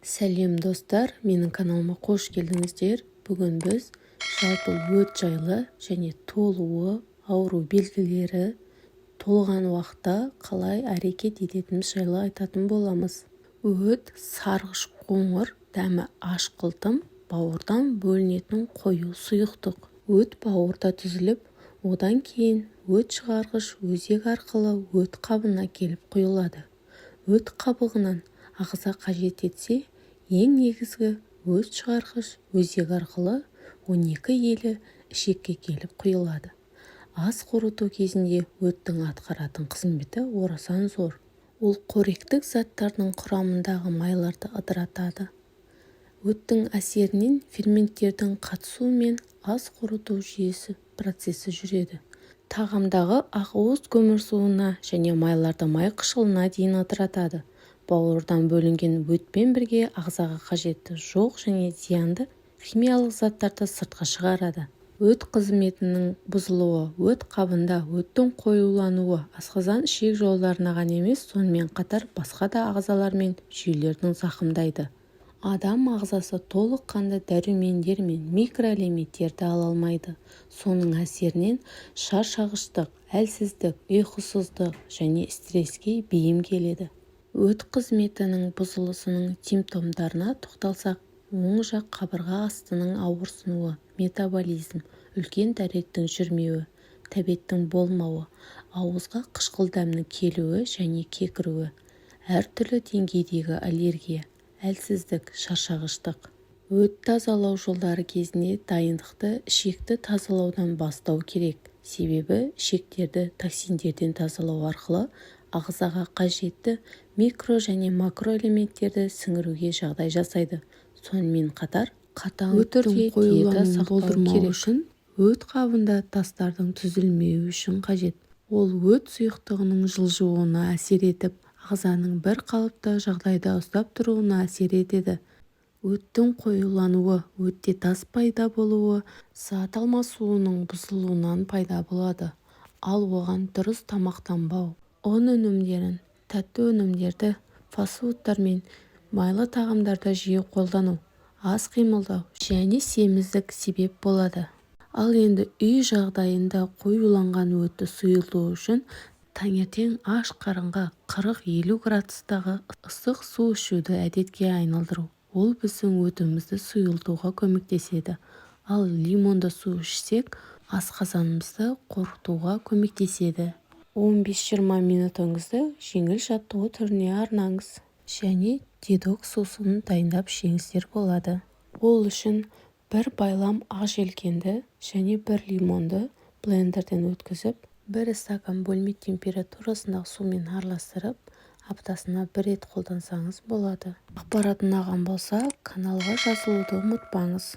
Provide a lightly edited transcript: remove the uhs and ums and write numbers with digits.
Сәлем достар, менің каналыма қош келдіңіздер. Бүгін біз жалпы өт жайлы және толуы, ауру белгілері, толған уақытта қалай әрекет ететініміз жайлы айтатын боламыз. Өт сарғыш қоңыр, дәмі аш қылтым, бауырдан бөлінетін қою сұйықтық. Өт бауырда түзіліп, одан кейін өт шығарғыш өзек арқылы өт қабына келіп құйылады. Өт қабығынан ағза қажет етсе, ең негізгі өт шығарғыш өзек арқылы 12 елі ішекке келіп құйылады. Ас қорыту кезінде өттің атқаратын қызметі орасан зор. Ол қоректік заттардың құрамындағы майларды ыдыратады. Өттің әсерінен ферменттердің қатысуымен ас қорыту жүйесі процесі жүреді. Тағамдағы ақуыз көмірсуына және майларды май қышқылына дейін ыдыратады. Бауырдан бөлінген өтпен бірге ағзаға қажетті жоқ және зиянды химиялық заттарды сыртқа шығарады. Өт қызметінің бұзылуы, өт қабында өттің қоюлануы асқазан ішек жолдарына ғана емес, сонымен қатар басқа да ағзалар мен жүйелердің зақымдайды. Адам ағзасы толыққанды дәрумендер мен микроэлементтерді ала алмайды. Соның әсерінен шаршағыштық, әлсіздік, ұйқысыздық және стресске бейім келеді. Өт қызметінің бұзылысының симптомдарына тоқталсақ, оң жақ қабырға астының ауырсынуы, метаболизм, үлкен дәреттің жүрмеуі, тәбеттің болмауы, ауызға қышқыл дәмнің келуі және кекіруі, әртүрлі деңгейдегі аллергия, әлсіздік, шаршағыштық. Өт тазалау жолдары кезінде дайындықты ішекті тазалаудан бастау керек. Себебі ішектерді токсиндерден тазалау арқылы ағзаға қажетті микро және макроэлементтерді сіңіруге жағдай жасайды. Сонымен қатар, қатаң түрде диета сақтау керек үшін өт қабында тастардың түзілмеуі үшін қажет. Ол өт сұйықтығының жылжуына әсер етіп, ағзаның бір қалыпты жағдайда ұстап тұруына әсер етеді. Өттің қоюлануы, өтте тас пайда болуы, зат алмасуының бұзылуынан пайда болады. Ал оған дұрыс тамақтанбау, ұн өнімдерін, тәтті өнімдерді, фастфудтар мен майлы тағамдарды жиі қолдану, аз қимылдау және семіздік себеп болады. Ал енді үй жағдайында қоюланған өтті сұйылту үшін таңертең аш қарынға 40-50 градустағы ыстық су ішуді әдетке айналдыру. Ол біздің өтімізді сұйылтуға көмектеседі. Ал лимонды су ішсек, асқазанымызды қорытуға көмектеседі. 15-20 минутыңызды жеңіл жаттығу түріне арнаңыз және детокс сусынын дайындап ішсеңіздер болады. Ол үшін бір байлам ақ желкенді және бір лимонды блендерден өткізіп, бір стакан бөлме температурасындағы сумен араластырып, аптасына бір рет қолдансаңыз болады. Ақпарат ұнаған болса, каналға жазылуды ұмытпаңыз.